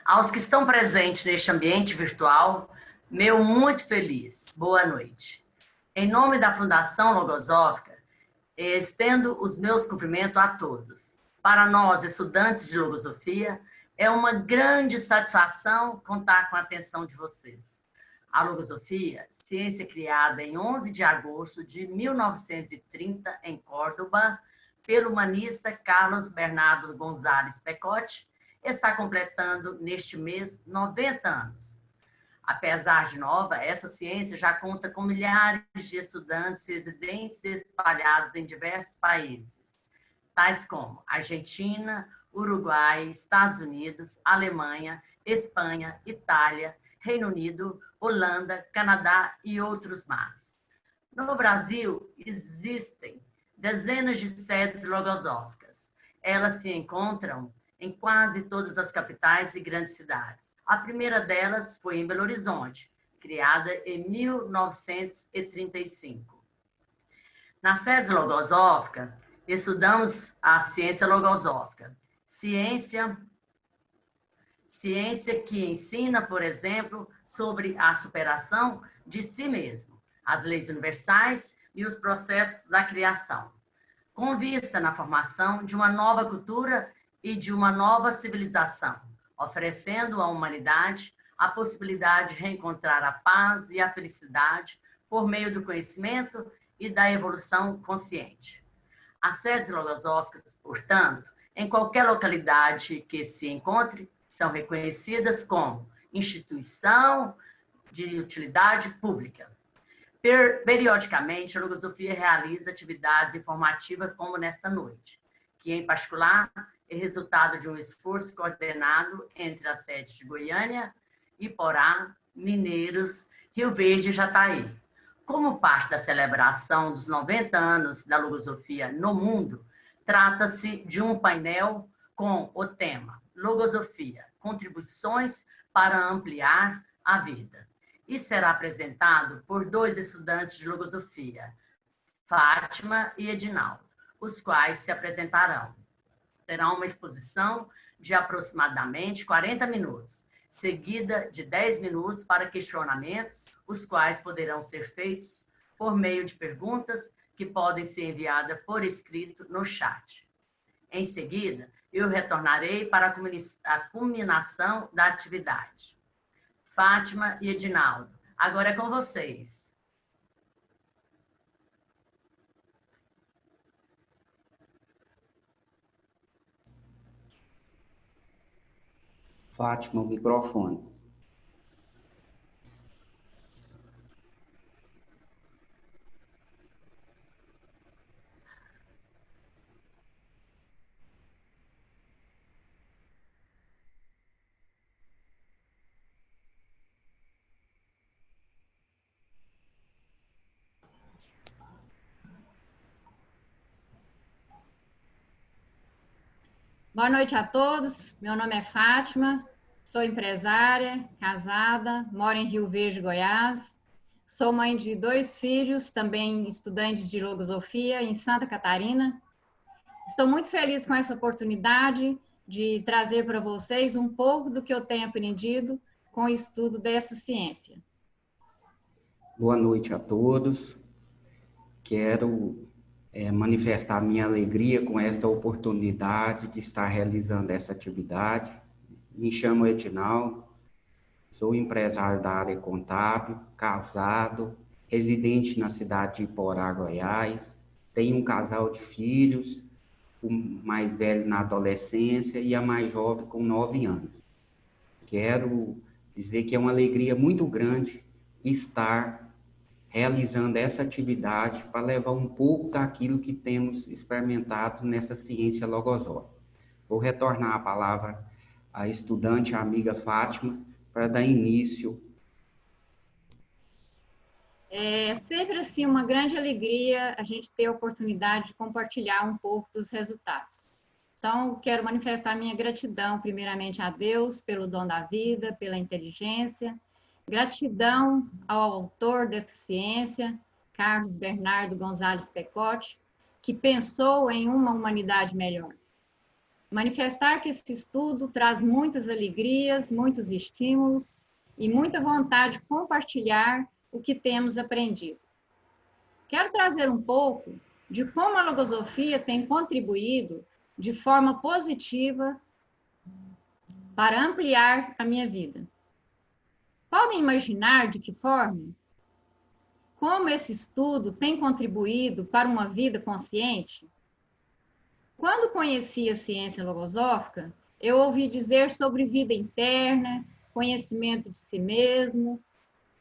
Aos que estão presentes neste ambiente virtual, meu muito feliz. Boa noite. Em nome da Fundação Logosófica, estendo os meus cumprimentos a todos. Para nós, estudantes de Logosofia, é uma grande satisfação contar com a atenção de vocês. A Logosofia, ciência criada em 11 de agosto de 1930 em Córdoba, pelo humanista Carlos Bernardo González Pecote, está completando neste mês 90 anos. Apesar de nova, essa ciência já conta com milhares de estudantes residentes espalhados em diversos países, tais como Argentina, Uruguai, Estados Unidos, Alemanha, Espanha, Itália, Reino Unido, Holanda, Canadá e outros mais. No Brasil, existem dezenas de sedes logosóficas. Elas se encontram em quase todas as capitais e grandes cidades. A primeira delas foi em Belo Horizonte, criada em 1935. Na sede logosófica, estudamos a ciência logosófica, ciência que ensina, por exemplo, sobre a superação de si mesmo, as leis universais e os processos da criação, com vista na formação de uma nova cultura e de uma nova civilização, oferecendo à humanidade a possibilidade de reencontrar a paz e a felicidade por meio do conhecimento e da evolução consciente. As sedes logosóficas, portanto, em qualquer localidade que se encontre, são reconhecidas como instituição de utilidade pública. Periodicamente, a Logosofia realiza atividades informativas como nesta noite, que, em particular, é resultado de um esforço coordenado entre as sedes de Goiânia, Iporá, Mineiros, Rio Verde e Jataí. Como parte da celebração dos 90 anos da Logosofia no mundo, trata-se de um painel com o tema Logosofia, contribuições para ampliar a vida. E será apresentado por dois estudantes de Logosofia, Fátima e Edinaldo, os quais se apresentarão. Terá uma exposição de aproximadamente 40 minutos, seguida de 10 minutos para questionamentos, os quais poderão ser feitos por meio de perguntas que podem ser enviadas por escrito no chat. Em seguida, eu retornarei para a culminação da atividade. Fátima e Edinaldo, agora é com vocês. Fátima, o microfone. Boa noite a todos, meu nome é Fátima, sou empresária, casada, moro em Rio Verde, Goiás, sou mãe de 2 filhos, também estudantes de Logosofia em Santa Catarina. Estou muito feliz com essa oportunidade de trazer para vocês um pouco do que eu tenho aprendido com o estudo dessa ciência. Boa noite a todos. Quero manifestar minha alegria com esta oportunidade de estar realizando essa atividade. Me chamo Edinaldo, sou empresário da área contábil, casado, residente na cidade de Iporá, Goiás, tenho um casal de filhos, o mais velho na adolescência e a mais jovem com 9 anos. Quero dizer que é uma alegria muito grande estar realizando essa atividade para levar um pouco daquilo que temos experimentado nessa ciência logosófica. Vou retornar a palavra à estudante, à amiga Fátima, para dar início. É sempre assim uma grande alegria a gente ter a oportunidade de compartilhar um pouco dos resultados. Então, quero manifestar minha gratidão primeiramente a Deus pelo dom da vida, pela inteligência. Gratidão ao autor dessa ciência, Carlos Bernardo González Pecote, que pensou em uma humanidade melhor. manifestar que esse estudo traz muitas alegrias, muitos estímulos e muita vontade de compartilhar o que temos aprendido. Quero trazer um pouco de como a logosofia tem contribuído de forma positiva para ampliar a minha vida. Podem imaginar de que forma? Como esse estudo tem contribuído para uma vida consciente? Quando conheci a ciência logosófica, eu ouvi dizer sobre vida interna, conhecimento de si mesmo,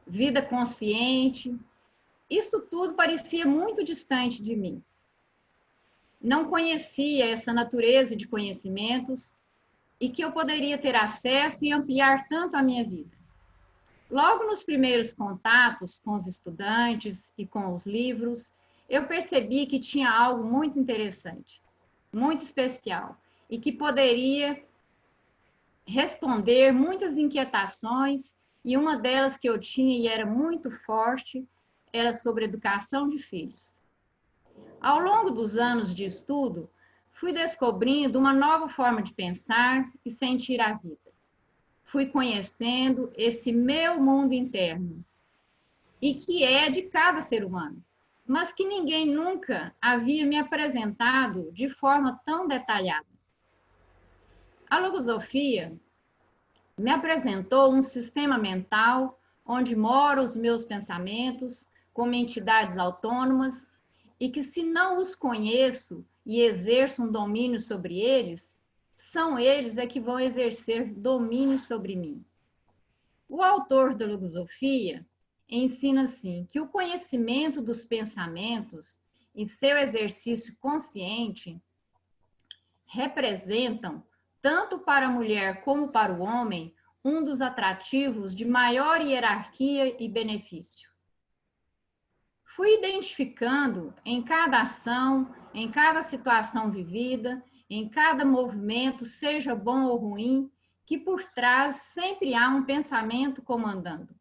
vida consciente. Isso tudo parecia muito distante de mim. Não conhecia essa natureza de conhecimentos e que eu poderia ter acesso e ampliar tanto a minha vida. Logo nos primeiros contatos com os estudantes e com os livros, eu percebi que tinha algo muito interessante, muito especial, e que poderia responder muitas inquietações, e uma delas que eu tinha e era muito forte, era sobre educação de filhos. Ao longo dos anos de estudo, fui descobrindo uma nova forma de pensar e sentir a vida. Fui conhecendo esse meu mundo interno, e que é de cada ser humano, mas que ninguém nunca havia me apresentado de forma tão detalhada. A logosofia me apresentou um sistema mental onde moram os meus pensamentos como entidades autônomas e que, se não os conheço e exerço um domínio sobre eles, são eles que vão exercer domínio sobre mim. O autor da logosofia ensina assim que o conhecimento dos pensamentos e seu exercício consciente representam, tanto para a mulher como para o homem, um dos atrativos de maior hierarquia e benefício. Fui identificando em cada ação, em cada situação vivida, em cada movimento, seja bom ou ruim, que por trás sempre há um pensamento comandando.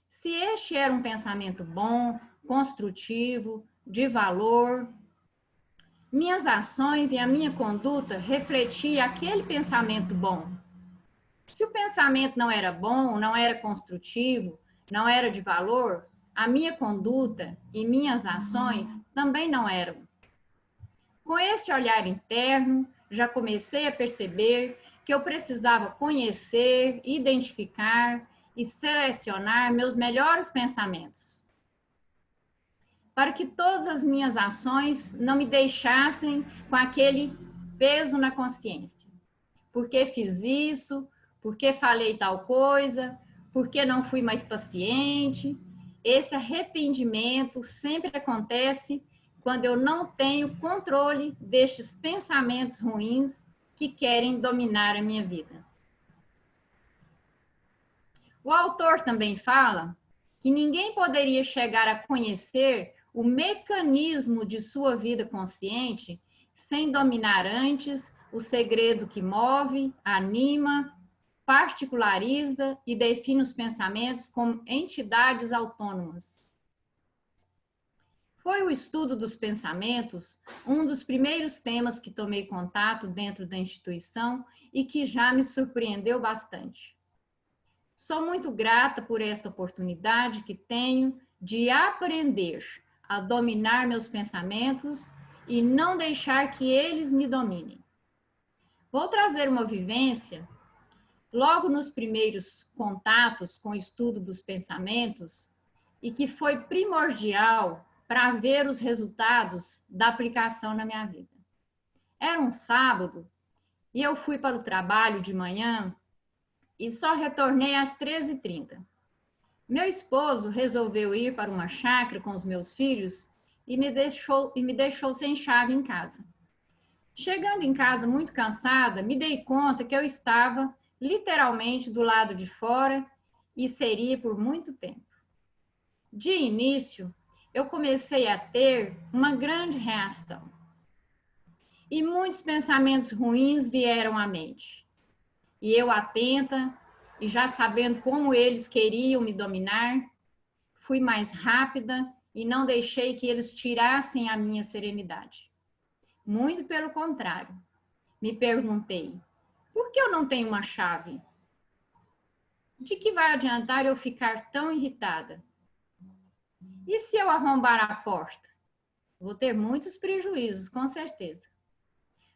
Se este era um pensamento bom, construtivo, de valor, minhas ações e a minha conduta refletiam aquele pensamento bom. Se o pensamento não era bom, não era construtivo, não era de valor, a minha conduta e minhas ações também não eram. Com esse olhar interno, já comecei a perceber que eu precisava conhecer, identificar e selecionar meus melhores pensamentos, para que todas as minhas ações não me deixassem com aquele peso na consciência. Por que fiz isso? Por que falei tal coisa? Por que não fui mais paciente? Esse arrependimento sempre acontece quando eu não tenho controle destes pensamentos ruins que querem dominar a minha vida. O autor também fala que ninguém poderia chegar a conhecer o mecanismo de sua vida consciente sem dominar antes o segredo que move, anima, particulariza e define os pensamentos como entidades autônomas. Foi o estudo dos pensamentos um dos primeiros temas que tomei contato dentro da instituição e que já me surpreendeu bastante. Sou muito grata por esta oportunidade que tenho de aprender a dominar meus pensamentos e não deixar que eles me dominem. Vou trazer uma vivência logo nos primeiros contatos com o estudo dos pensamentos e que foi primordial para ver os resultados da aplicação na minha vida. Era um sábado e eu fui para o trabalho de manhã e só retornei às 13h30. Meu esposo resolveu ir para uma chácara com os meus filhos e me deixou sem chave em casa. Chegando em casa muito cansada, me dei conta que eu estava literalmente do lado de fora e seria por muito tempo. De início, eu comecei a ter uma grande reação. E muitos pensamentos ruins vieram à mente. E eu, atenta e já sabendo como eles queriam me dominar, fui mais rápida e não deixei que eles tirassem a minha serenidade. Muito pelo contrário, Me perguntei, por que eu não tenho uma chave? De que vai adiantar eu ficar tão irritada? E se eu arrombar a porta? Vou ter muitos prejuízos, com certeza.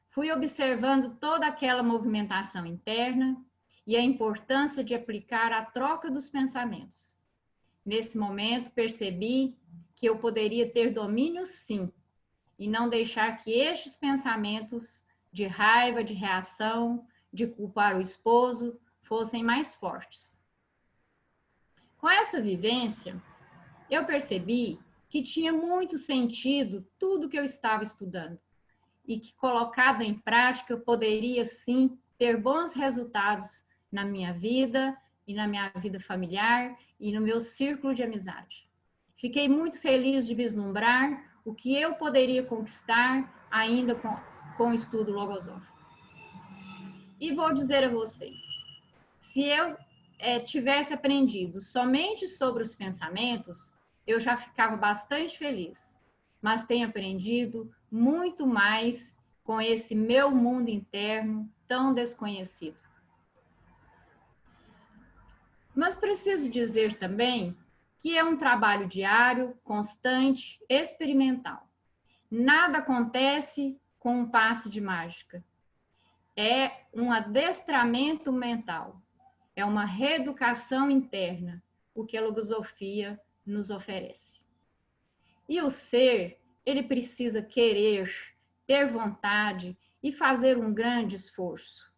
Fui observando toda aquela movimentação interna e a importância de aplicar a troca dos pensamentos. Nesse momento, percebi que eu poderia ter domínio, sim, e não deixar que estes pensamentos de raiva, de reação, de culpar o esposo, fossem mais fortes. Com essa vivência, eu percebi que tinha muito sentido tudo que eu estava estudando e que, colocado em prática, eu poderia, sim, ter bons resultados na minha vida e na minha vida familiar e no meu círculo de amizade. Fiquei muito feliz de vislumbrar o que eu poderia conquistar ainda com o estudo logosófico. E vou dizer a vocês, se eu tivesse aprendido somente sobre os pensamentos, eu já ficava bastante feliz, mas tenho aprendido muito mais com esse meu mundo interno tão desconhecido. Mas preciso dizer também que é um trabalho diário, constante, experimental. Nada acontece com um passe de mágica. É um adestramento mental, é uma reeducação interna, o que a logosofia nos oferece. E o ser, ele precisa querer, ter vontade e fazer um grande esforço.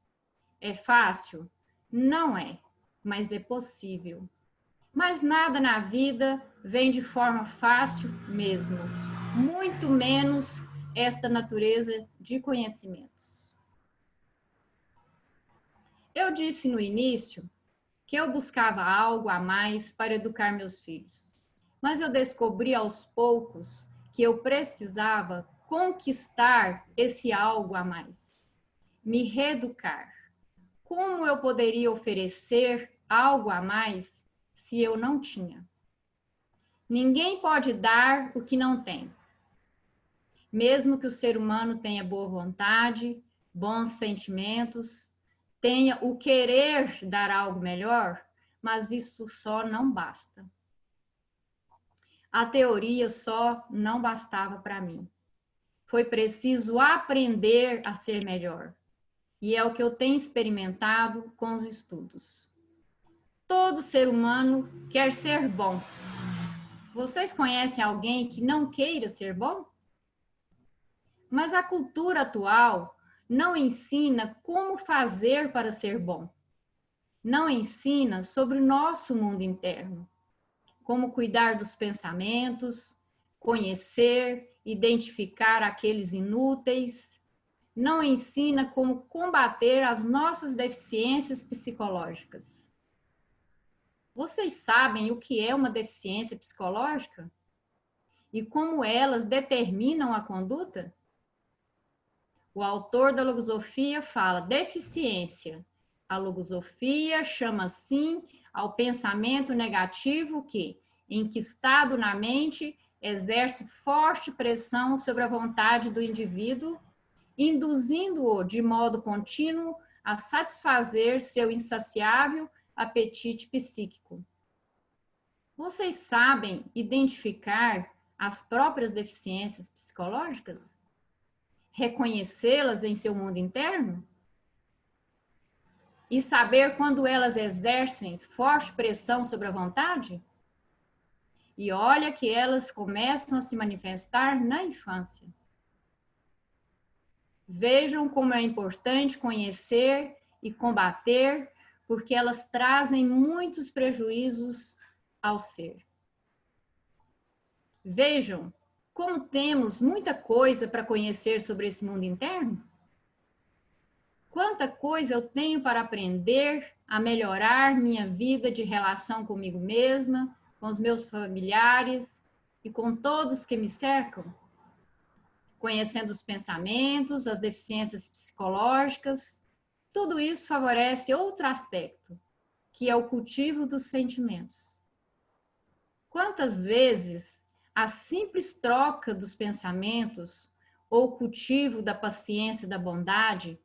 É fácil? Não é, mas é possível. Mas nada na vida vem de forma fácil mesmo, muito menos esta natureza de conhecimentos. Eu disse no início que eu buscava algo a mais para educar meus filhos, mas eu descobri aos poucos que eu precisava conquistar esse algo a mais, me reeducar. Como eu poderia oferecer algo a mais se eu não tinha? Ninguém pode dar o que não tem. Mesmo que o ser humano tenha boa vontade, bons sentimentos, tenha o querer dar algo melhor, mas isso só não basta. A teoria só não bastava para mim. Foi preciso aprender a ser melhor. E é o que eu tenho experimentado com os estudos. Todo ser humano quer ser bom. Vocês conhecem alguém que não queira ser bom? Mas a cultura atual não ensina como fazer para ser bom. Não ensina sobre o nosso mundo interno. Como cuidar dos pensamentos, conhecer, identificar aqueles inúteis. Não ensina como combater as nossas deficiências psicológicas. Vocês sabem o que é uma deficiência psicológica? E como elas determinam a conduta? O autor da logosofia fala deficiência. A logosofia chama assim ao pensamento negativo que, enquistado na mente, exerce forte pressão sobre a vontade do indivíduo, induzindo-o de modo contínuo a satisfazer seu insaciável apetite psíquico. Vocês sabem identificar as próprias deficiências psicológicas? Reconhecê-las em seu mundo interno? E saber quando elas exercem forte pressão sobre a vontade? E olha que elas começam a se manifestar na infância. Vejam como é importante conhecer e combater, porque elas trazem muitos prejuízos ao ser. Vejam como temos muita coisa para conhecer sobre esse mundo interno. Quanta coisa eu tenho para aprender a melhorar minha vida de relação comigo mesma, com os meus familiares e com todos que me cercam. Conhecendo os pensamentos, as deficiências psicológicas, tudo isso favorece outro aspecto, que é o cultivo dos sentimentos. Quantas vezes a simples troca dos pensamentos ou o cultivo da paciência e da bondade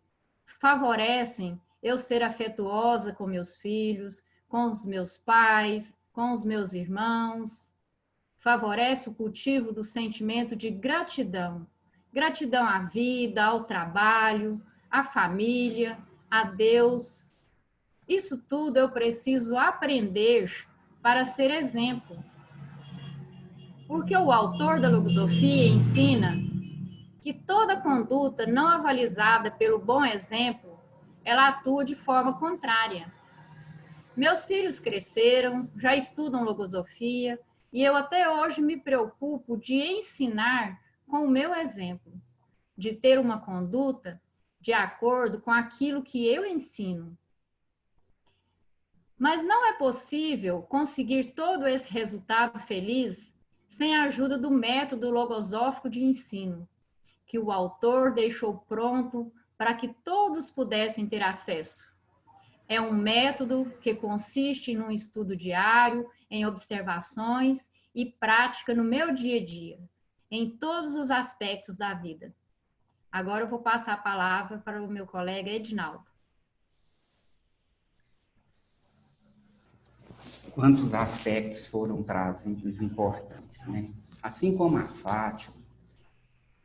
favorecem eu ser afetuosa com meus filhos, com os meus pais, com os meus irmãos. Favorece o cultivo do sentimento de gratidão. Gratidão à vida, ao trabalho, à família, a Deus. Isso tudo eu preciso aprender para ser exemplo. Porque o autor da Logosofia ensina que toda conduta não avalizada pelo bom exemplo, ela atua de forma contrária. Meus filhos cresceram, já estudam Logosofia, e eu até hoje me preocupo de ensinar com o meu exemplo, de ter uma conduta de acordo com aquilo que eu ensino. Mas não é possível conseguir todo esse resultado feliz sem a ajuda do método logosófico de ensino, que o autor deixou pronto para que todos pudessem ter acesso. É um método que consiste num estudo diário, em observações e prática no meu dia a dia, em todos os aspectos da vida. Agora eu vou passar a palavra para o meu colega Edinaldo. Quantos aspectos foram trazidos importantes, né? Assim como a Fátima,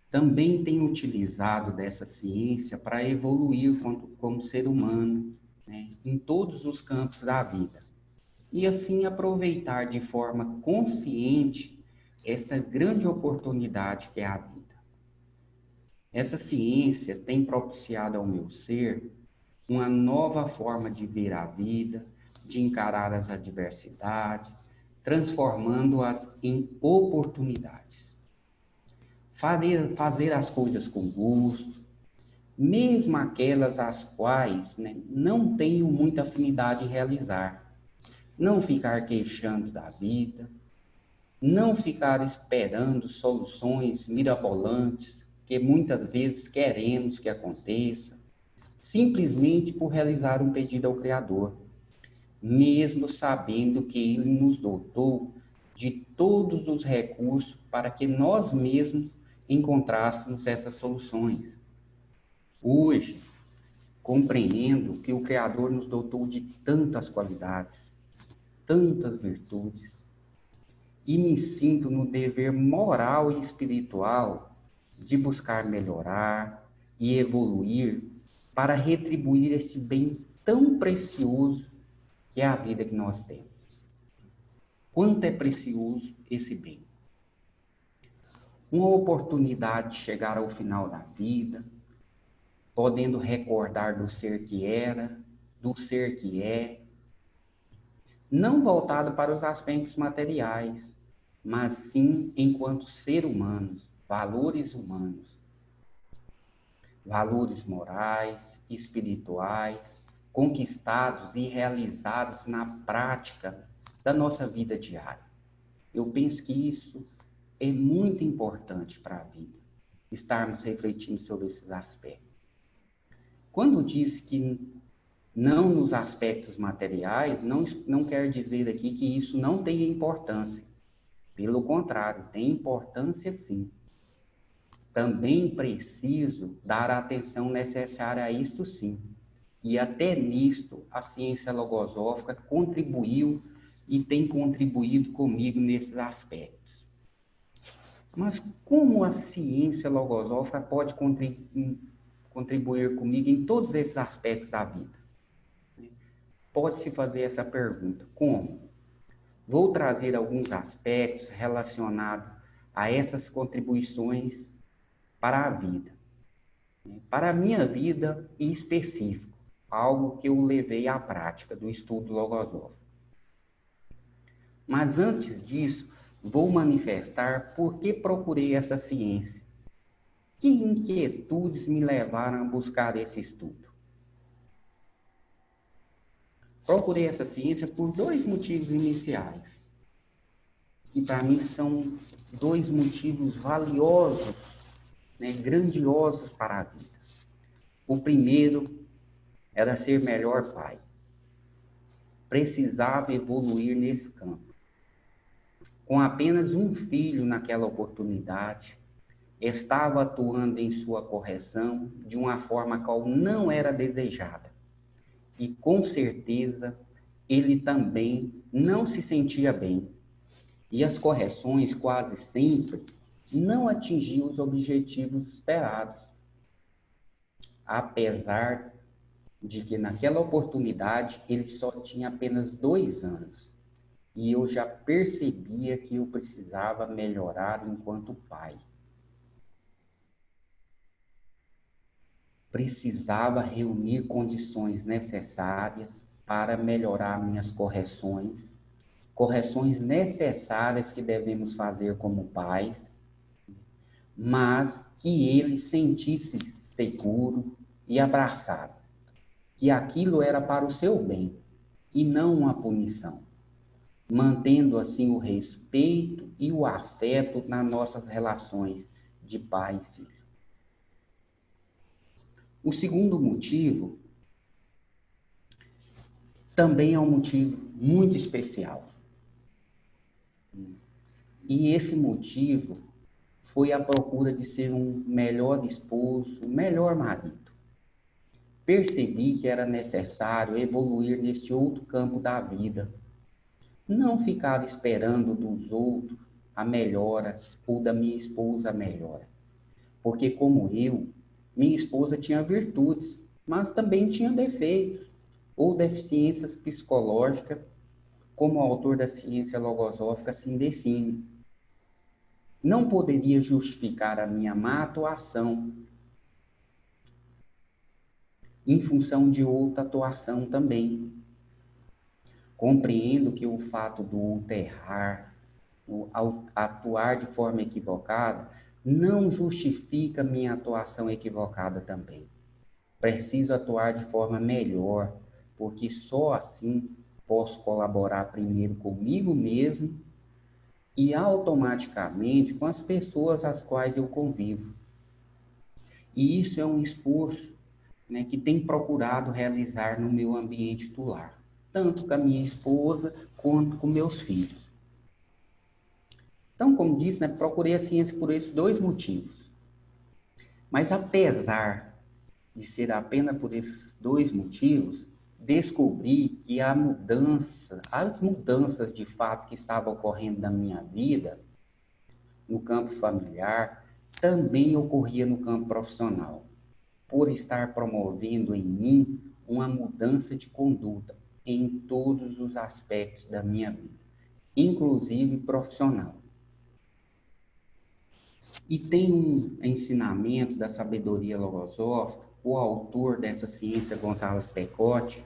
também tem utilizado dessa ciência para evoluir como ser humano, né, em todos os campos da vida. E assim aproveitar de forma consciente essa grande oportunidade que é a vida. Essa ciência tem propiciado ao meu ser uma nova forma de ver a vida, de encarar as adversidades, transformando-as em oportunidades. Fazer as coisas com gosto, mesmo aquelas as quais, né, não tenho muita afinidade em realizar. Não ficar queixando da vida, não ficar esperando soluções mirabolantes que muitas vezes queremos que aconteça, simplesmente por realizar um pedido ao Criador, mesmo sabendo que Ele nos dotou de todos os recursos para que nós mesmos encontrássemos essas soluções. Hoje, compreendo que o Criador nos dotou de tantas qualidades, tantas virtudes, e me sinto no dever moral e espiritual de buscar melhorar e evoluir para retribuir esse bem tão precioso que é a vida que nós temos. Quanto é precioso esse bem? Uma oportunidade de chegar ao final da vida, podendo recordar do ser que era, do ser que é, não voltado para os aspectos materiais, mas sim enquanto ser humano, valores humanos, valores morais, espirituais, conquistados e realizados na prática da nossa vida diária. Eu penso que isso é muito importante para a vida, estarmos refletindo sobre esses aspectos. Quando disse que não nos aspectos materiais, não quer dizer aqui que isso não tenha importância. Pelo contrário, tem importância sim. Também preciso dar a atenção necessária a isto sim. E até nisto a ciência logosófica contribuiu e tem contribuído comigo nesses aspectos. Mas como a ciência logosófica pode contribuir comigo em todos esses aspectos da vida? Pode-se fazer essa pergunta. Como? Vou trazer alguns aspectos relacionados a essas contribuições para a vida. Para a minha vida em específico, algo que eu levei à prática do estudo logosófico. Mas antes disso, vou manifestar por que procurei essa ciência. Que inquietudes me levaram a buscar esse estudo? Procurei essa ciência por dois motivos iniciais, que para mim são dois motivos valiosos, né, grandiosos para a vida. O primeiro era ser melhor pai. Precisava evoluir nesse campo. Com apenas um filho naquela oportunidade, estava atuando em sua correção de uma forma qual não era desejada. E com certeza ele também não se sentia bem. E as correções quase sempre não atingiam os objetivos esperados. Apesar de que naquela oportunidade ele só tinha apenas 2 anos. E eu já percebia que eu precisava melhorar enquanto pai. Precisava reunir condições necessárias para melhorar minhas correções, correções necessárias que devemos fazer como pais, mas que ele sentisse seguro e abraçado, que aquilo era para o seu bem e não uma punição, mantendo assim o respeito e o afeto nas nossas relações de pai e filho. O segundo motivo também é um motivo muito especial. E esse motivo foi a procura de ser um melhor esposo, um melhor marido. Percebi que era necessário evoluir neste outro campo da vida. Não ficar esperando dos outros a melhora ou da minha esposa a melhora. Porque como eu, minha esposa tinha virtudes, mas também tinha defeitos ou deficiências psicológicas, como o autor da ciência logosófica assim define. Não poderia justificar a minha má atuação em função de outra atuação também. Compreendo que o fato do outro errar, ao atuar de forma equivocada, não justifica minha atuação equivocada também. Preciso atuar de forma melhor, porque só assim posso colaborar primeiro comigo mesmo e automaticamente com as pessoas às quais eu convivo. E isso é um esforço, né, que tenho procurado realizar no meu ambiente do lar, tanto com a minha esposa quanto com meus filhos. Então, como disse, né, procurei a ciência por esses 2 motivos. Mas apesar de ser apenas por esses 2 motivos, descobri que as mudanças de fato que estavam ocorrendo na minha vida, no campo familiar, também ocorria no campo profissional, por estar promovendo em mim uma mudança de conduta em todos os aspectos da minha vida, inclusive profissional. E tem um ensinamento da sabedoria logosófica, o autor dessa ciência, Gonzalo Pecotti,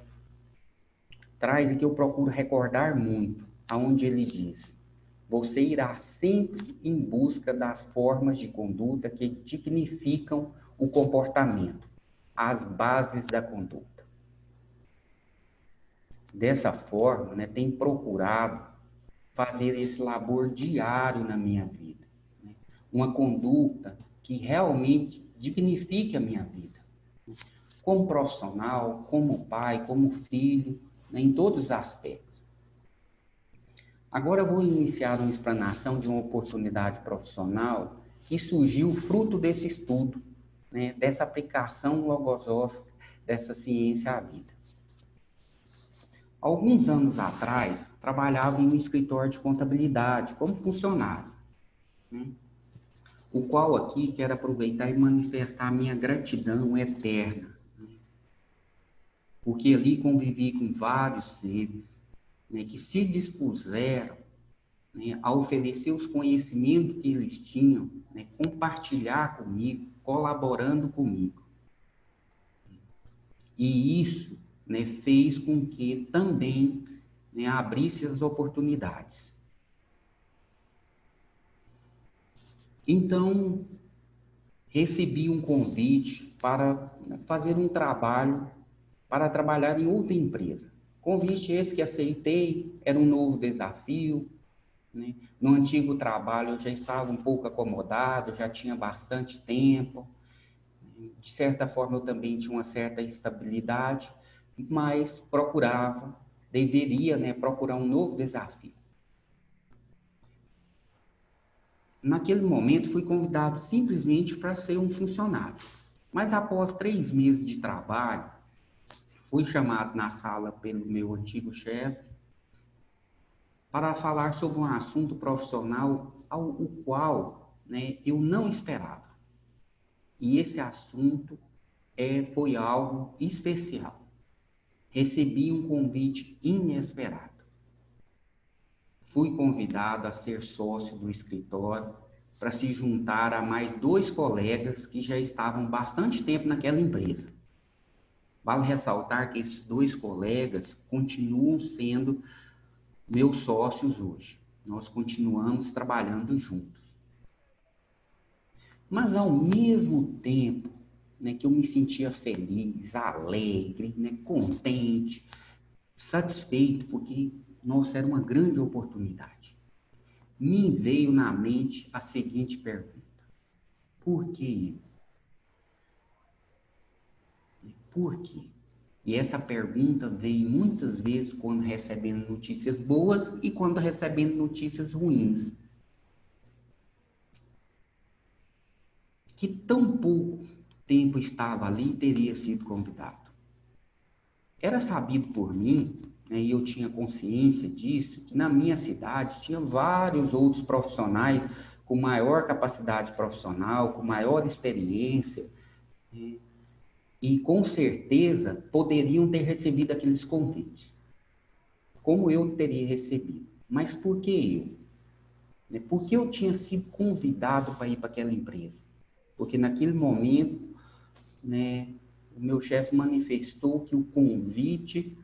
traz e que eu procuro recordar muito, aonde ele diz: você irá sempre em busca das formas de conduta que dignificam o comportamento, as bases da conduta. Dessa forma, né, tenho procurado fazer esse labor diário na minha vida, né? Uma conduta que realmente dignifique a minha vida, como profissional, como pai, como filho, né, em todos os aspectos. Agora eu vou iniciar uma explanação de uma oportunidade profissional que surgiu fruto desse estudo, né, dessa aplicação logosófica dessa ciência à vida. Alguns anos atrás, trabalhava em um escritório de contabilidade como funcionário, né, o qual aqui quero aproveitar e manifestar a minha gratidão eterna, né, porque ali convivi com vários seres, né, que se dispuseram, né, a oferecer os conhecimentos que eles tinham, né, compartilhar comigo, colaborando comigo. E isso, né, fez com que também, né, abrisse as oportunidades. Então, recebi um convite para fazer um trabalho, para trabalhar em outra empresa. Convite esse que aceitei, era um novo desafio, né? No antigo trabalho eu já estava um pouco acomodado, já tinha bastante tempo, de certa forma eu também tinha uma certa estabilidade, mas deveria, né, procurar um novo desafio. naquele momento, fui convidado simplesmente para ser um funcionário. Mas após 3 meses de trabalho, fui chamado na sala pelo meu antigo chefe para falar sobre um assunto profissional o qual, né, eu não esperava. E esse assunto foi algo especial. Recebi um convite inesperado. Fui convidado a ser sócio do escritório para se juntar a mais 2 colegas que já estavam bastante tempo naquela empresa. Vale ressaltar que esses 2 colegas continuam sendo meus sócios hoje. Nós continuamos trabalhando juntos. Mas ao mesmo tempo, né, que eu me sentia feliz, alegre, né, contente, satisfeito, porque, nossa, era uma grande oportunidade. Me veio na mente a seguinte pergunta: por que eu? Por quê? E essa pergunta veio muitas vezes quando recebendo notícias boas e quando recebendo notícias ruins. Que tão pouco tempo estava ali e teria sido convidado. Era sabido por mim, né, e eu tinha consciência disso, que na minha cidade tinha vários outros profissionais com maior capacidade profissional, com maior experiência, né, e com certeza poderiam ter recebido aqueles convites, como eu teria recebido. Mas por que eu? Né? Porque eu tinha sido convidado para ir para aquela empresa. Porque naquele momento, né, o meu chefe manifestou que o convite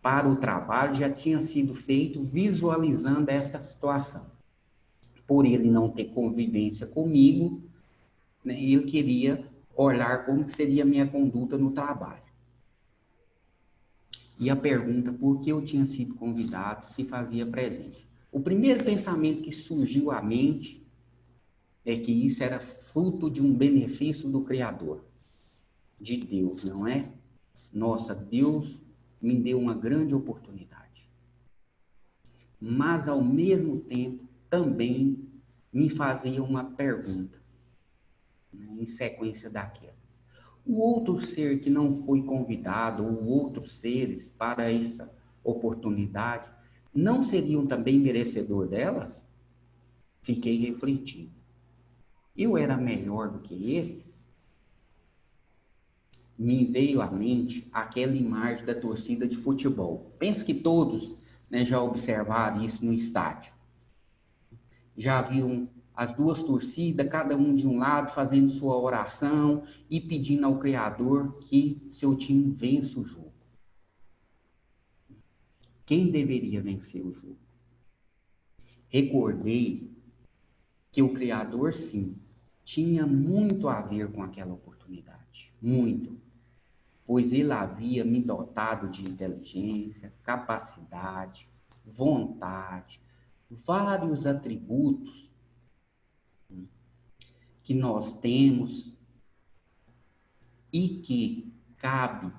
para o trabalho já tinha sido feito visualizando esta situação. Por ele não ter convivência comigo, né, ele queria olhar como seria a minha conduta no trabalho. E a pergunta por que eu tinha sido convidado se fazia presente. O primeiro pensamento que surgiu à mente é que isso era fruto de um benefício do Criador, de Deus, não é? Nossa, Deus me deu uma grande oportunidade. Mas, ao mesmo tempo, também me fazia uma pergunta, né, em sequência daquela. O outro ser que não foi convidado, ou outros seres para essa oportunidade, não seriam também merecedor delas? Fiquei refletindo. Eu era melhor do que eles? Me veio à mente aquela imagem da torcida de futebol. Penso que todos, né, já observaram isso no estádio. Já viram as 2 torcidas, cada um de um lado, fazendo sua oração e pedindo ao Criador que seu time vença o jogo. Quem deveria vencer o jogo? Recordei que o Criador, sim, tinha muito a ver com aquela oportunidade. Muito. Pois ele havia me dotado de inteligência, capacidade, vontade, vários atributos que nós temos e que cabe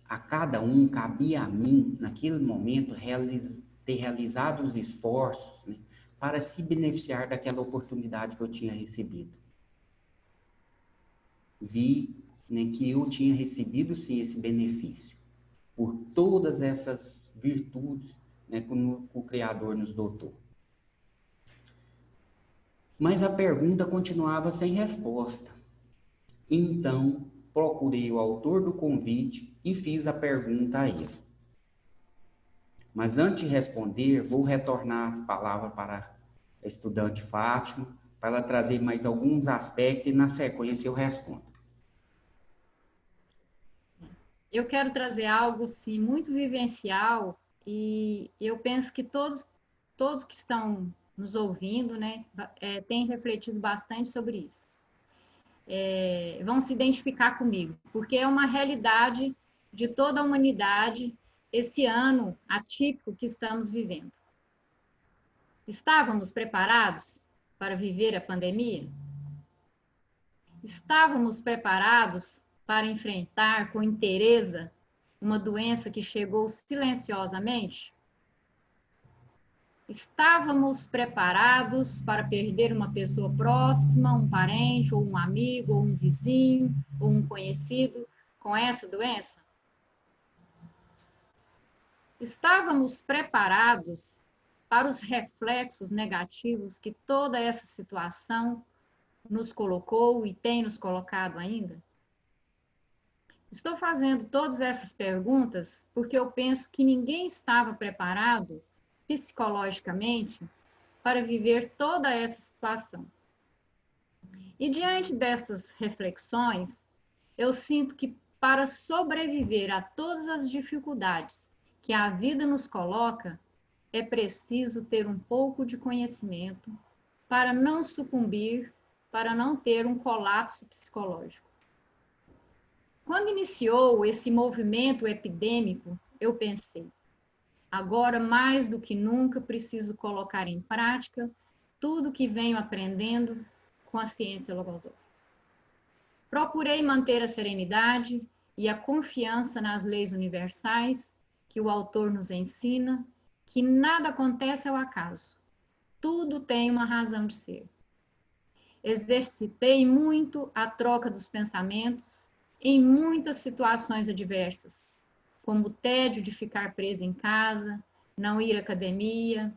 a cada um, cabia a mim, naquele momento, ter realizado os esforços, né, para se beneficiar daquela oportunidade que eu tinha recebido. Vi, né, que eu tinha recebido, sim, esse benefício, por todas essas virtudes, né, que o Criador nos dotou. Mas a pergunta continuava sem resposta. Então, procurei o autor do convite e fiz a pergunta a ele. Mas antes de responder, vou retornar as palavras para a estudante Fátima, para ela trazer mais alguns aspectos e na sequência eu respondo. Eu quero trazer algo, sim, muito vivencial e eu penso que todos que estão nos ouvindo, né, têm refletido bastante sobre isso. Vão se identificar comigo, porque é uma realidade de toda a humanidade esse ano atípico que estamos vivendo. Estávamos preparados para viver a pandemia? Estávamos preparados para enfrentar com inteireza uma doença que chegou silenciosamente? Estávamos preparados para perder uma pessoa próxima, um parente, ou um amigo, ou um vizinho, ou um conhecido com essa doença? Estávamos preparados para os reflexos negativos que toda essa situação nos colocou e tem nos colocado ainda? Estou fazendo todas essas perguntas porque eu penso que ninguém estava preparado psicologicamente para viver toda essa situação. E diante dessas reflexões, eu sinto que para sobreviver a todas as dificuldades que a vida nos coloca, é preciso ter um pouco de conhecimento para não sucumbir, para não ter um colapso psicológico. Quando iniciou esse movimento epidêmico, eu pensei, agora mais do que nunca preciso colocar em prática tudo que venho aprendendo com a ciência logosófica. Procurei manter a serenidade e a confiança nas leis universais que o autor nos ensina, que nada acontece ao acaso. Tudo tem uma razão de ser. Exercitei muito a troca dos pensamentos em muitas situações adversas, como o tédio de ficar preso em casa, não ir à academia,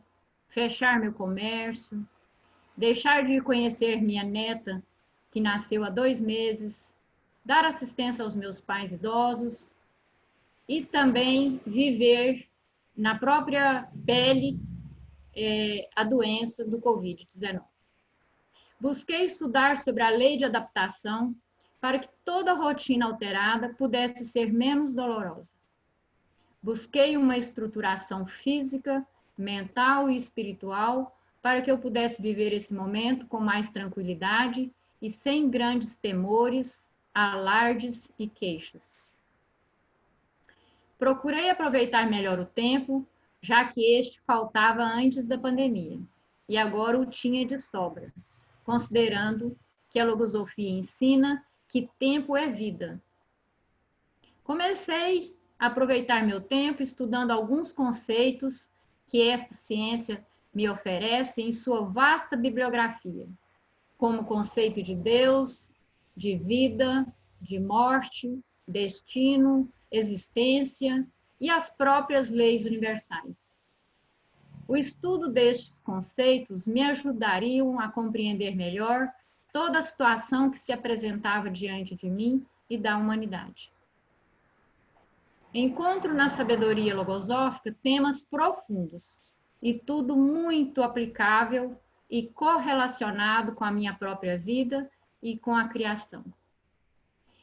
fechar meu comércio, deixar de conhecer minha neta, que nasceu há 2 meses, dar assistência aos meus pais idosos e também viver na própria pele a doença do Covid-19. Busquei estudar sobre a lei de adaptação para que toda rotina alterada pudesse ser menos dolorosa. Busquei uma estruturação física, mental e espiritual para que eu pudesse viver esse momento com mais tranquilidade e sem grandes temores, alardes e queixas. Procurei aproveitar melhor o tempo, já que este faltava antes da pandemia, e agora o tinha de sobra, considerando que a logosofia ensina que tempo é vida. Comecei a aproveitar meu tempo estudando alguns conceitos que esta ciência me oferece em sua vasta bibliografia, como o conceito de Deus, de vida, de morte, destino, existência e as próprias leis universais. O estudo destes conceitos me ajudariam a compreender melhor toda a situação que se apresentava diante de mim e da humanidade. Encontro na sabedoria logosófica temas profundos e tudo muito aplicável e correlacionado com a minha própria vida e com a criação.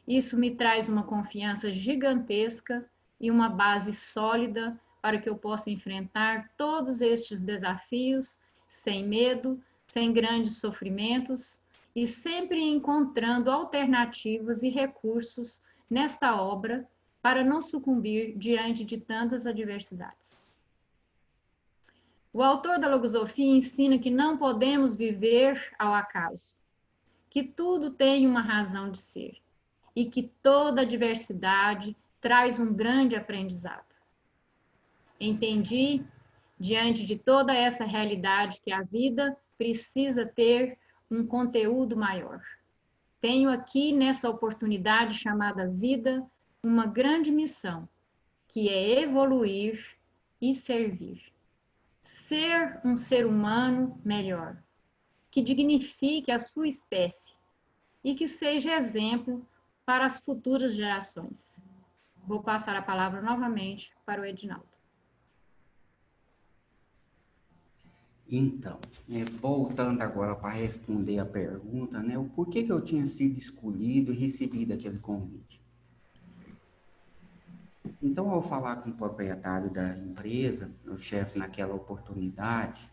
Isso me traz uma confiança gigantesca e uma base sólida para que eu possa enfrentar todos estes desafios sem medo, sem grandes sofrimentos e sempre encontrando alternativas e recursos nesta obra para não sucumbir diante de tantas adversidades. O autor da logosofia ensina que não podemos viver ao acaso, que tudo tem uma razão de ser e que toda adversidade traz um grande aprendizado. Entendi, diante de toda essa realidade, que a vida precisa ter um conteúdo maior. Tenho aqui, nessa oportunidade chamada vida, uma grande missão, que é evoluir e servir. Ser um ser humano melhor, que dignifique a sua espécie e que seja exemplo para as futuras gerações. Vou passar a palavra novamente para o Edinaldo. Então, voltando agora para responder a pergunta, o porquê que eu tinha sido escolhido e recebido aquele convite. Então, ao falar com o proprietário da empresa, o chefe naquela oportunidade,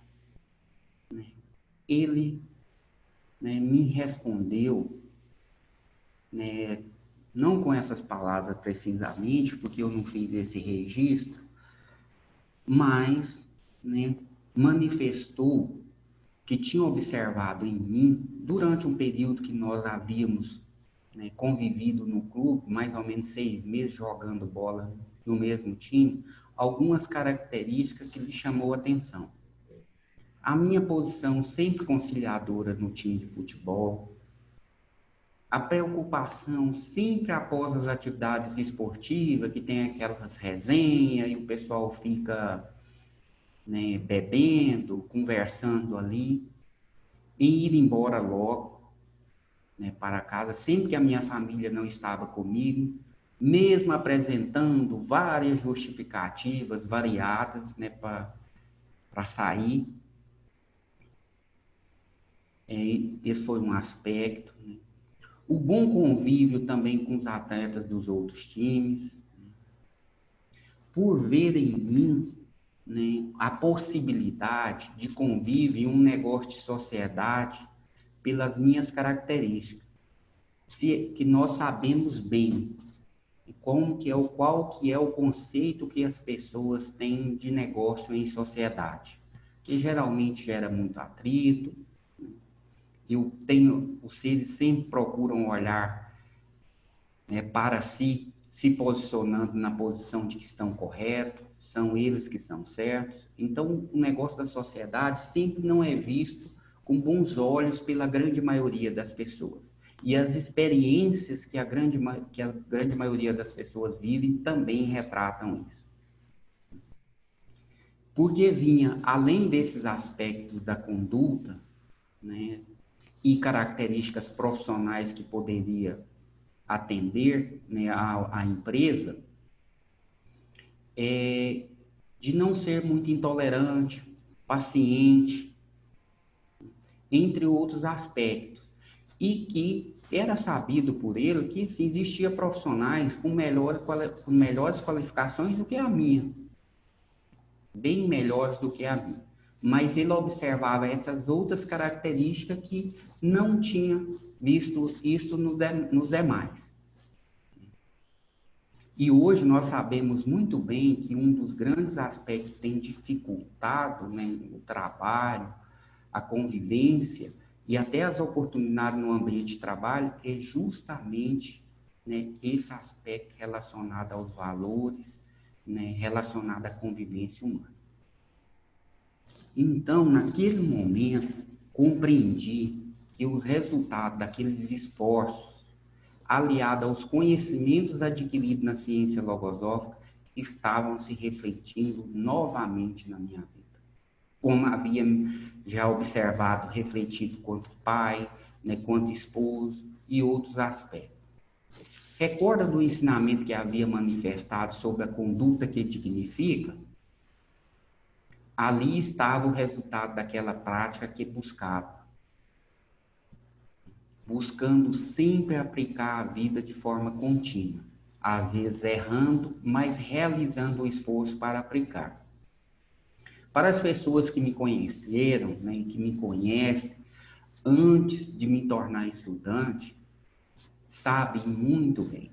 ele me respondeu, não com essas palavras precisamente, porque eu não fiz esse registro, mas manifestou que tinha observado em mim, durante um período que nós havíamos convivido no clube, mais ou menos 6 meses jogando bola no mesmo time, algumas características que lhe chamou a atenção. a minha posição sempre conciliadora no time de futebol, a preocupação sempre após as atividades esportivas, que tem aquelas resenhas e o pessoal fica, né, bebendo, conversando ali, e ir embora logo, né, para casa, sempre que a minha família não estava comigo, mesmo apresentando várias justificativas variadas, né, para sair. Esse foi um aspecto, né? O bom convívio também com os atletas dos outros times, por ver em mim, né, a possibilidade de convívio em um negócio de sociedade pelas minhas características, que nós sabemos bem qual que é o conceito que as pessoas têm de negócio em sociedade, que geralmente gera muito atrito. Os seres sempre procuram olhar, né, para si, se posicionando na posição de que estão corretos, são eles que são certos. Então, o negócio da sociedade sempre não é visto com bons olhos pela grande maioria das pessoas. E as experiências que a grande maioria das pessoas vivem também retratam isso. Porque vinha, além desses aspectos da conduta, né, e características profissionais que poderia atender, né, a empresa, de não ser muito intolerante, paciente, entre outros aspectos. E que era sabido por ele que sim, existia profissionais com melhores qualificações do que a minha, bem melhores do que a minha. Mas ele observava essas outras características que não tinha visto isso nos demais. E hoje nós sabemos muito bem que um dos grandes aspectos que tem dificultado, né, o trabalho, a convivência e até as oportunidades no ambiente de trabalho é justamente, né, esse aspecto relacionado aos valores, né, relacionado à convivência humana. Então, naquele momento, compreendi que os resultados daqueles esforços, aliados aos conhecimentos adquiridos na ciência logosófica, estavam se refletindo novamente na minha vida. Como havia já observado, refletido quanto pai, né, quanto esposo e outros aspectos. Recorda do ensinamento que havia manifestado sobre a conduta que dignifica? Ali estava o resultado daquela prática que buscava, buscando sempre aplicar a vida de forma contínua, às vezes errando, mas realizando o esforço para aplicar. Para as pessoas que me conheceram, né, e que me conhecem, antes de me tornar estudante, sabem muito bem,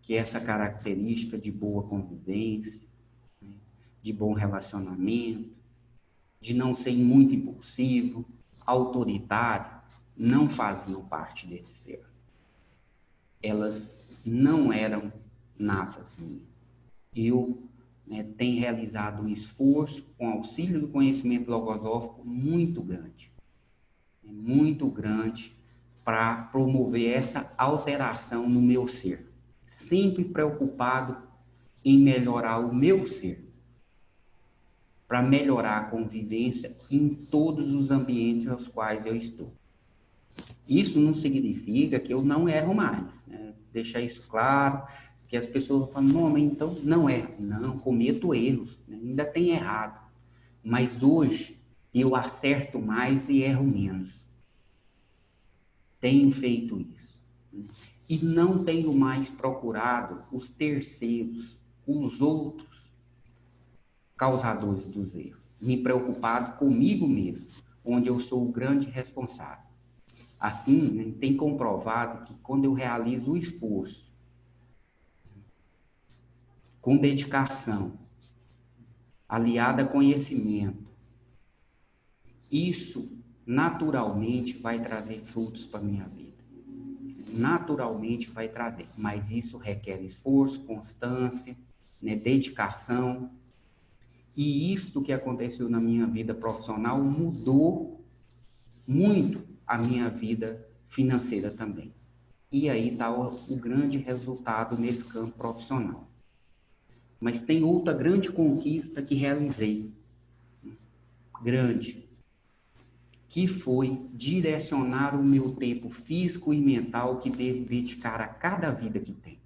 que essa característica de boa convivência, né, de bom relacionamento, de não ser muito impulsivo, autoritário, não faziam parte desse ser. Elas não eram natas minhas. Eu, né, tenho realizado um esforço com auxílio do conhecimento logosófico muito grande para promover essa alteração no meu ser, sempre preocupado em melhorar o meu ser, para melhorar a convivência em todos os ambientes aos quais eu estou. Isso não significa que eu não erro mais, né? Deixar isso claro, que as pessoas falam, não, mas então não erro. Não, cometo erros, né? Ainda tem errado. Mas hoje eu acerto mais e erro menos. Tenho feito isso, né? E não tenho mais procurado os terceiros, os outros causadores dos erros. Me preocupado comigo mesmo, onde eu sou o grande responsável. Assim, né, tem comprovado que quando eu realizo o esforço, com dedicação, aliado a conhecimento, isso naturalmente vai trazer frutos para a minha vida. Naturalmente vai trazer, mas isso requer esforço, constância, né, dedicação. E isso que aconteceu na minha vida profissional mudou muito a minha vida financeira também. E aí está o grande resultado nesse campo profissional. Mas tem outra grande conquista que realizei, grande, que foi direcionar o meu tempo físico e mental que devo dedicar a cada vida que tem.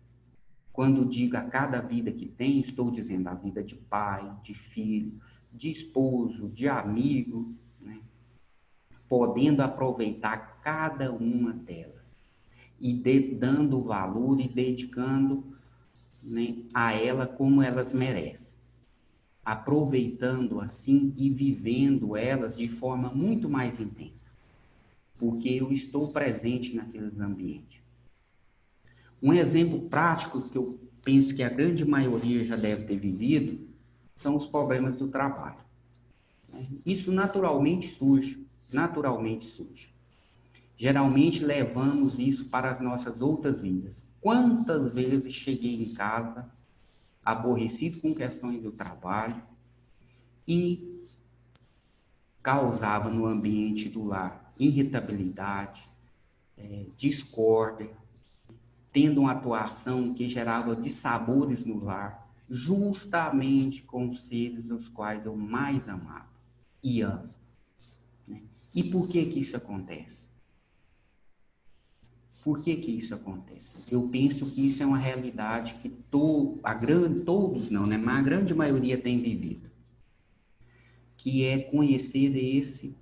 Quando digo a cada vida que tem, estou dizendo a vida de pai, de filho, de esposo, de amigo, né? Podendo aproveitar cada uma delas e dando valor e dedicando, né, a ela como elas merecem, aproveitando assim e vivendo elas de forma muito mais intensa, porque eu estou presente naqueles ambientes. Um exemplo prático que eu penso que a grande maioria já deve ter vivido são os problemas do trabalho. Isso naturalmente surge. Geralmente levamos isso para as nossas outras vidas. Quantas vezes cheguei em casa aborrecido com questões do trabalho e causava no ambiente do lar irritabilidade, discórdia, tendo uma atuação que gerava dissabores no lar, justamente com os seres os quais eu mais amava e amo. Né? E por que isso acontece? Por que isso acontece? Eu penso que isso é uma realidade que todos não, né? Mas a grande maioria tem vivido. Que é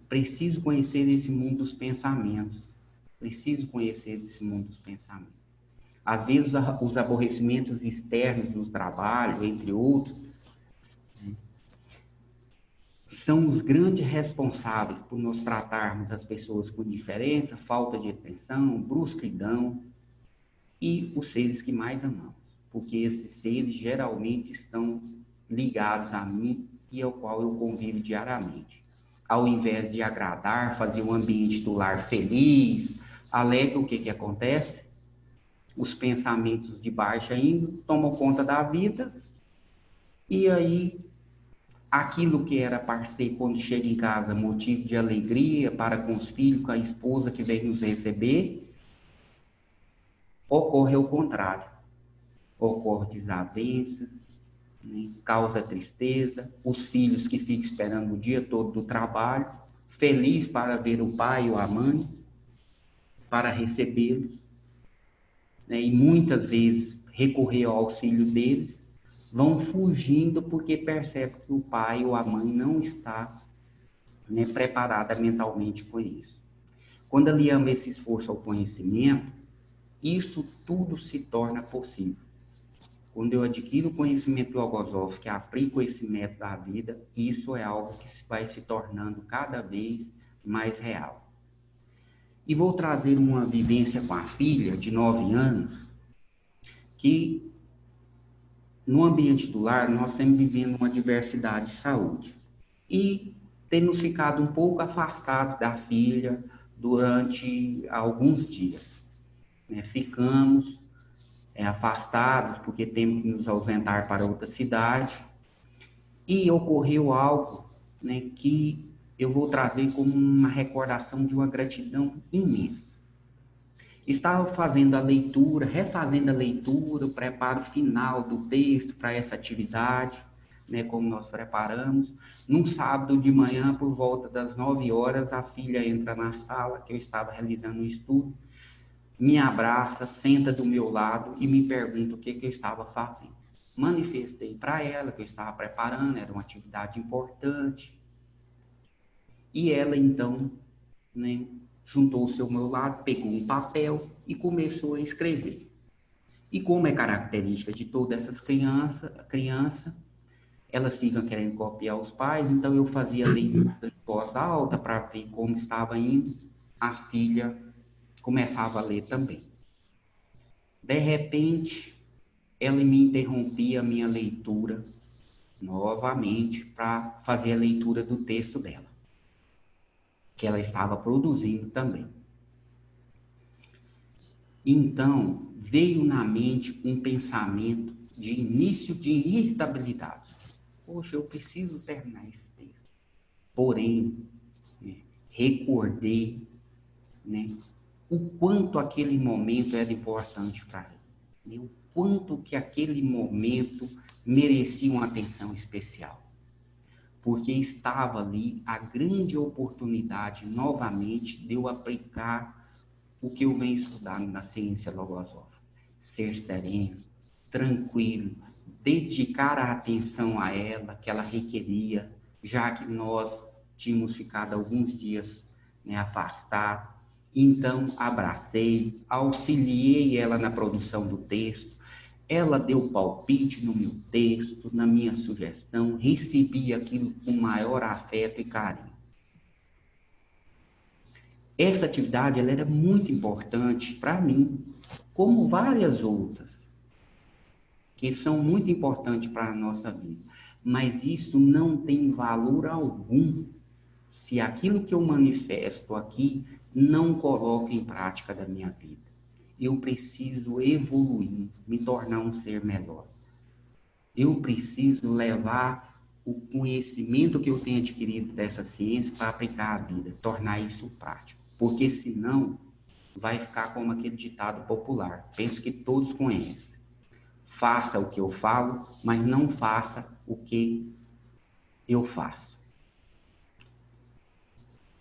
preciso conhecer esse mundo dos pensamentos. Preciso conhecer esse mundo dos pensamentos. Às vezes, os aborrecimentos externos no trabalho, entre outros, né, são os grandes responsáveis por nós tratarmos as pessoas com indiferença, falta de atenção, brusquidão e os seres que mais amamos. Porque esses seres geralmente estão ligados a mim e ao qual eu convivo diariamente. Ao invés de agradar, fazer um ambiente do lar feliz, alegre, o que acontece? Os pensamentos de baixa índole tomam conta da vida e aí aquilo que era para ser, quando chega em casa, motivo de alegria para com os filhos, com a esposa que vem nos receber, ocorre o contrário. Ocorre desavenças, né? Causa tristeza, os filhos que ficam esperando o dia todo do trabalho, feliz para ver o pai ou a mãe, para recebê-los, né? E muitas vezes recorrer ao auxílio deles, vão fugindo porque percebem que o pai ou a mãe não está, né, preparada mentalmente com isso. Quando aliamos esse esforço ao conhecimento, isso tudo se torna possível. Quando eu adquiro o conhecimento logosófico, que aplico esse método da vida, isso é algo que vai se tornando cada vez mais real. E vou trazer uma vivência com a filha de 9 anos, que no ambiente do lar nós estamos vivendo uma diversidade de saúde. E temos ficado um pouco afastados da filha durante alguns dias. Né? Ficamos afastados porque temos que nos ausentar para outra cidade. E ocorreu algo, né, que eu vou trazer como uma recordação de uma gratidão imensa. Estava fazendo a leitura, refazendo a leitura, o preparo final do texto para essa atividade, né, como nós preparamos. Num sábado de manhã, por volta das 9 horas, a filha entra na sala que eu estava realizando um estudo, me abraça, senta do meu lado e me pergunta o que eu estava fazendo. Manifestei para ela que eu estava preparando, era uma atividade importante. E ela, então, né, juntou-se ao meu lado, pegou um papel e começou a escrever. E como é característica de todas essas crianças, elas ficam querendo copiar os pais, então eu fazia leitura de voz alta para ver como estava indo. A filha começava a ler também. De repente, ela me interrompia a minha leitura novamente para fazer a leitura do texto dela, que ela estava produzindo também. Então, veio na mente um pensamento de início de irritabilidade. poxa, eu preciso terminar esse texto. Porém, né, recordei, né, o quanto aquele momento era importante para ele, né, o quanto que aquele momento merecia uma atenção especial, porque estava ali a grande oportunidade, novamente, de eu aplicar o que eu venho estudando na ciência logosófica. Ser sereno, tranquilo, dedicar a atenção a ela que ela requeria, já que nós tínhamos ficado alguns dias, né, afastados. Então, abracei, auxiliei ela na produção do texto, ela deu palpite no meu texto, na minha sugestão, recebi aquilo com maior afeto e carinho. Essa atividade ela era muito importante para mim, como várias outras, que são muito importantes para a nossa vida. Mas isso não tem valor algum se aquilo que eu manifesto aqui não coloco em prática da minha vida. Eu preciso evoluir, me tornar um ser melhor. Eu preciso levar o conhecimento que eu tenho adquirido dessa ciência para aplicar à vida, tornar isso prático. Porque senão vai ficar como aquele ditado popular, penso que todos conhecem. Faça o que eu falo, mas não faça o que eu faço.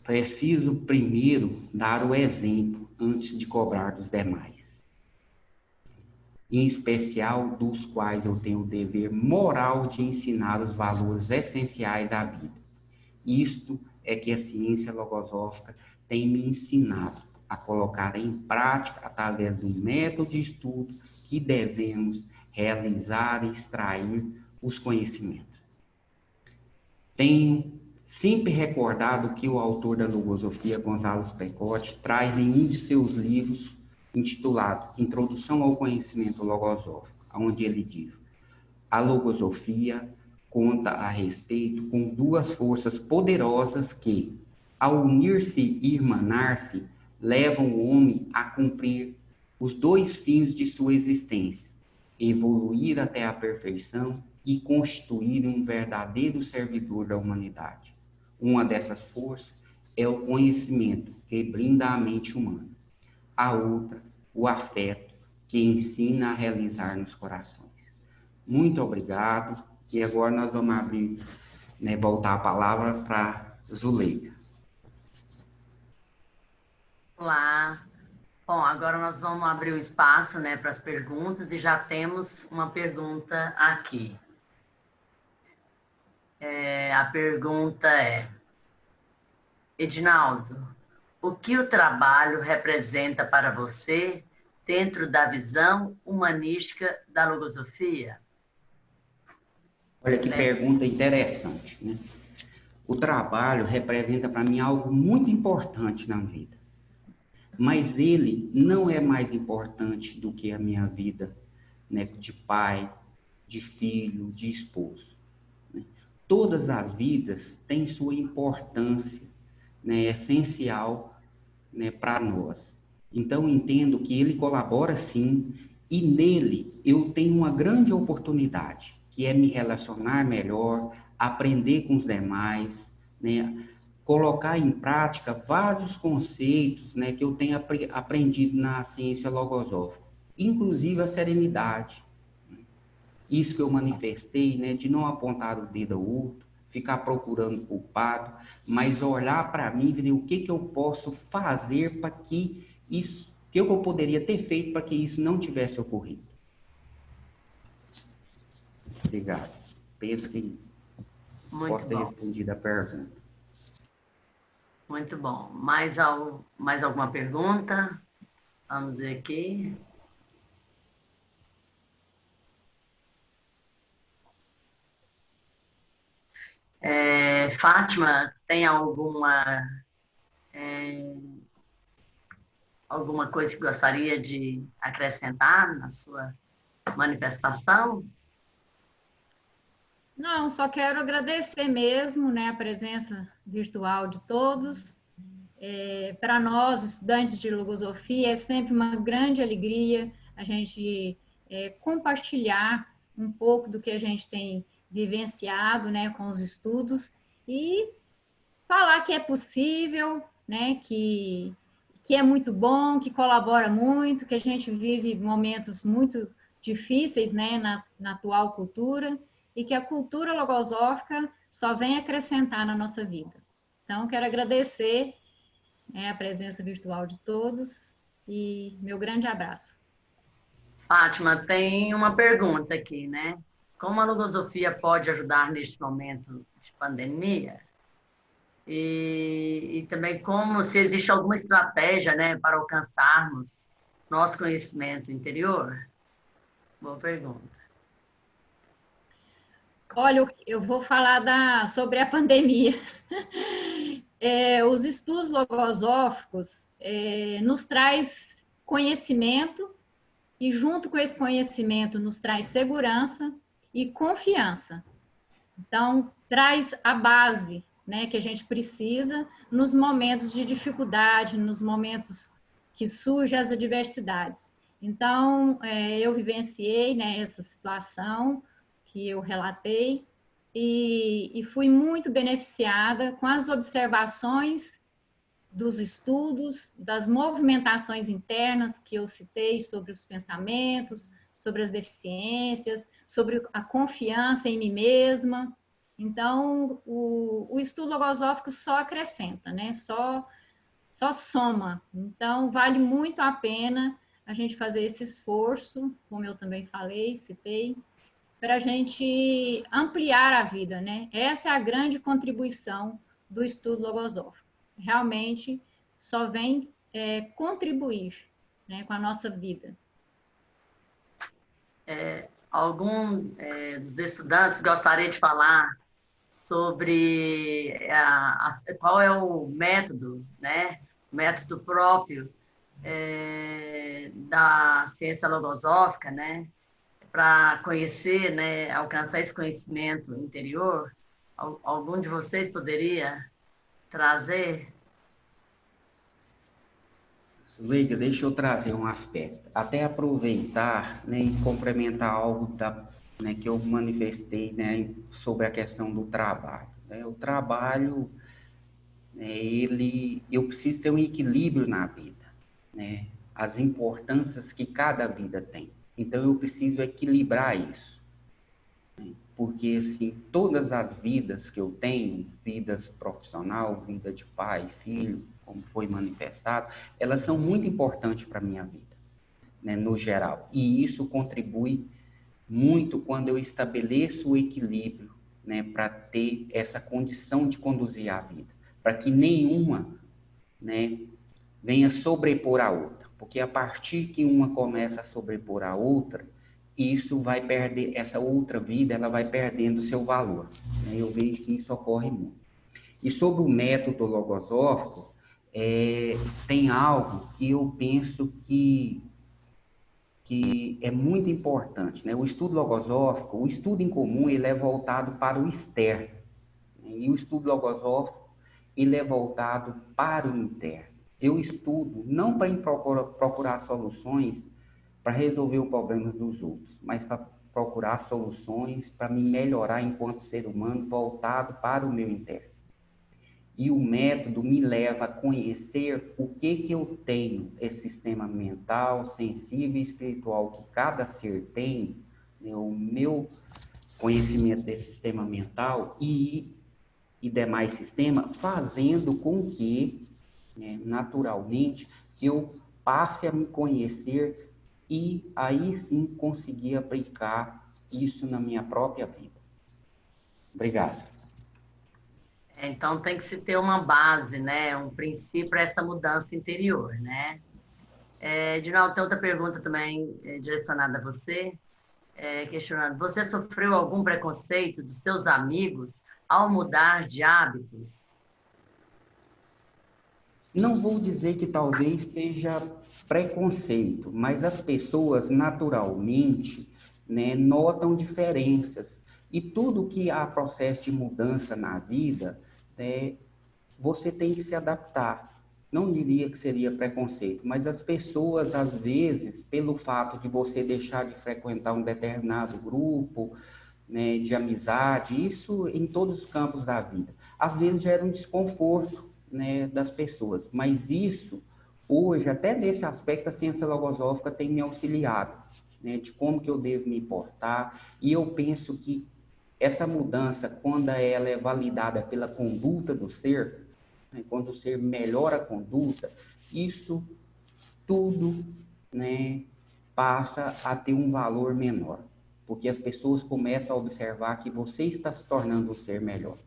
Preciso primeiro dar o exemplo antes de cobrar dos demais. Em especial dos quais eu tenho o dever moral de ensinar os valores essenciais da vida. Isto é que a ciência logosófica tem me ensinado a colocar em prática através do método de estudo que devemos realizar e extrair os conhecimentos. Tenho sempre recordado que o autor da logosofia, Gonzalo Pecote, traz em um de seus livros intitulado Introdução ao Conhecimento Logosófico, onde ele diz: a logosofia conta a respeito com duas forças poderosas que, ao unir-se e irmanar-se, levam o homem a cumprir os dois fins de sua existência: evoluir até a perfeição e constituir um verdadeiro servidor da humanidade. Uma dessas forças é o conhecimento, que brinda à mente humana. A outra, o afeto, que ensina a realizar nos corações. Muito obrigado. E agora nós vamos abrir, né, voltar a palavra para Zuleika. Olá. Bom, agora nós vamos abrir o espaço, né, para as perguntas e já temos uma pergunta aqui. A pergunta é: Edinaldo, o que o trabalho representa para você dentro da visão humanística da logosofia? Olha que pergunta interessante, né? O trabalho representa para mim algo muito importante na vida, mas ele não é mais importante do que a minha vida, né, de pai, de filho, de esposo. Né? Todas as vidas têm sua importância, né, essencial, né, para nós. Então, entendo que ele colabora sim, e nele eu tenho uma grande oportunidade, que é me relacionar melhor, aprender com os demais, né, colocar em prática vários conceitos, né, que eu tenho aprendido na ciência logosófica, inclusive a serenidade. Isso que eu manifestei, né, de não apontar o dedo ao outro, ficar procurando culpado, mas olhar para mim e ver o que eu posso fazer para que isso, o que eu poderia ter feito para que isso não tivesse ocorrido. Obrigado. Penso que posso ter respondido a pergunta. Muito bom. Mais alguma pergunta? Vamos ver aqui. Fátima, tem alguma coisa que gostaria de acrescentar na sua manifestação? Não, só quero agradecer mesmo, né, a presença virtual de todos. Para nós, estudantes de logosofia, é sempre uma grande alegria a gente compartilhar um pouco do que a gente tem vivenciado, né, com os estudos, e falar que é possível, né, que é muito bom, que colabora muito, que a gente vive momentos muito difíceis, né, na atual cultura, e que a cultura logosófica só vem acrescentar na nossa vida. Então, quero agradecer, né, a presença virtual de todos e meu grande abraço. Fátima, tem uma pergunta aqui, né? Como a logosofia pode ajudar neste momento de pandemia? E também como se existe alguma estratégia, né, para alcançarmos nosso conhecimento interior? Boa pergunta. Olha, eu vou falar sobre a pandemia. Os estudos logosóficos nos traz conhecimento e junto com esse conhecimento nos traz segurança e confiança. Então, traz a base, né, que a gente precisa nos momentos de dificuldade, nos momentos que surgem as adversidades. Então, eu vivenciei, né, essa situação que eu relatei e fui muito beneficiada com as observações dos estudos, das movimentações internas que eu citei sobre os pensamentos, sobre as deficiências, sobre a confiança em mim mesma. Então, o estudo logosófico só acrescenta, né? Só soma. Então, vale muito a pena a gente fazer esse esforço, como eu também falei, citei, para a gente ampliar a vida, né? Essa é a grande contribuição do estudo logosófico. Realmente só vem contribuir, né, com a nossa vida. Algum dos estudantes gostaria de falar sobre qual é o método, né? O método próprio da ciência logosófica, né? Para conhecer, né? Alcançar esse conhecimento interior. Algum de vocês poderia trazer? Leiga, deixa eu trazer um aspecto. Até aproveitar, né, e complementar algo né, que eu manifestei, né, sobre a questão do trabalho. Né? O trabalho, né, eu preciso ter um equilíbrio na vida, né? As importâncias que cada vida tem. Então, eu preciso equilibrar isso. Porque, assim, todas as vidas que eu tenho, vidas profissional, vida de pai, filho, como foi manifestado, elas são muito importantes para a minha vida, né, no geral. E isso contribui muito quando eu estabeleço o equilíbrio, né, para ter essa condição de conduzir a vida, para que nenhuma, né, venha sobrepor a outra. Porque a partir que uma começa a sobrepor a outra, isso vai perder, essa outra vida, ela vai perdendo seu valor. Eu vejo que isso ocorre muito. E sobre o método logosófico, tem algo que eu penso que é muito importante, né? O estudo logosófico, o estudo em comum, ele é voltado para o externo, né? E o estudo logosófico, ele é voltado para o interno. Eu estudo não para procurar soluções para resolver o problema dos outros, mas para procurar soluções para me melhorar enquanto ser humano voltado para o meu interno. E o método me leva a conhecer o que eu tenho, esse sistema mental, sensível e espiritual que cada ser tem, né, o meu conhecimento desse sistema mental e demais sistemas, fazendo com que, né, naturalmente, eu passe a me conhecer e aí sim conseguir aplicar isso na minha própria vida. Obrigado. Então, tem que se ter uma base, né? Um princípio para essa mudança interior, né? Edinaldo, tem outra pergunta também direcionada a você, questionando: você sofreu algum preconceito dos seus amigos ao mudar de hábitos? Não vou dizer que talvez seja preconceito, mas as pessoas naturalmente, né, notam diferenças. E tudo que há processo de mudança na vida, né, você tem que se adaptar. Não diria que seria preconceito, mas as pessoas, às vezes, pelo fato de você deixar de frequentar um determinado grupo, né, de amizade, isso em todos os campos da vida. Às vezes gera um desconforto, né, das pessoas, mas isso, hoje, até nesse aspecto, a ciência logosófica tem me auxiliado, né, de como que eu devo me portar, e eu penso que essa mudança, quando ela é validada pela conduta do ser, né, quando o ser melhora a conduta, isso tudo, né, passa a ter um valor menor, porque as pessoas começam a observar que você está se tornando um ser melhor.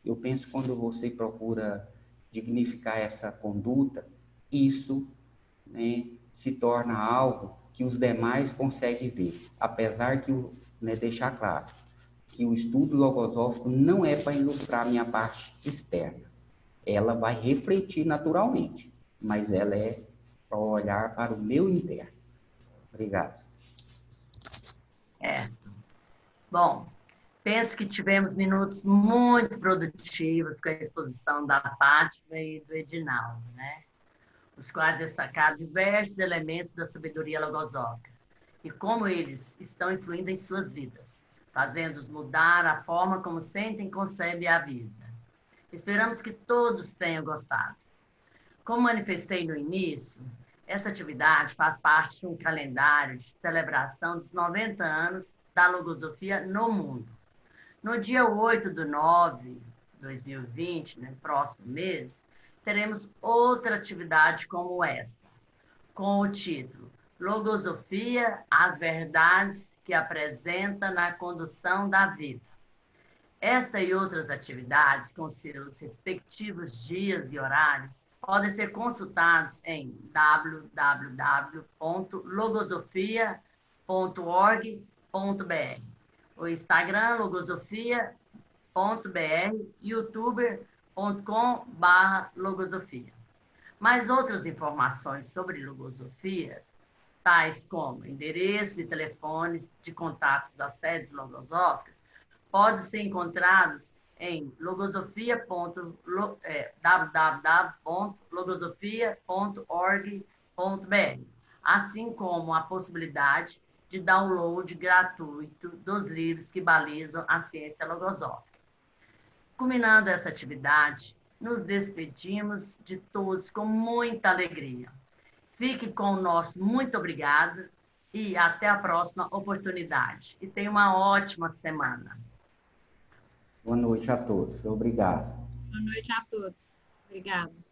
Eu penso que quando você procura dignificar essa conduta, isso, né, se torna algo que os demais conseguem ver, apesar que, né, deixar claro que o estudo logosófico não é para ilustrar a minha parte externa. Ela vai refletir naturalmente, mas ela é para olhar para o meu interno. Obrigado. Bom, penso que tivemos minutos muito produtivos com a exposição da Fátima e do Edinaldo, né? Os quais destacaram diversos elementos da sabedoria logosófica e como eles estão influindo em suas vidas, fazendo-os mudar a forma como sentem e concebem a vida. Esperamos que todos tenham gostado. Como manifestei no início, essa atividade faz parte de um calendário de celebração dos 90 anos da logosofia no mundo. No dia 8/9/2020, no próximo mês, teremos outra atividade como esta, com o título Logosofia, as verdades que apresenta na condução da vida. Esta e outras atividades, com seus respectivos dias e horários, podem ser consultados em www.logosofia.org.br, o Instagram logosofia.br, youtuber.com/logosofia. Mais outras informações sobre logosofias, tais como endereços e telefones de contatos das sedes logosóficas, podem ser encontrados em www.logosofia.org.br, assim como a possibilidade de download gratuito dos livros que balizam a ciência logosófica. Culminando essa atividade, nos despedimos de todos com muita alegria. Fique com o nosso muito obrigado e até a próxima oportunidade. E tenha uma ótima semana. Boa noite a todos. Obrigado. Boa noite a todos. Obrigada.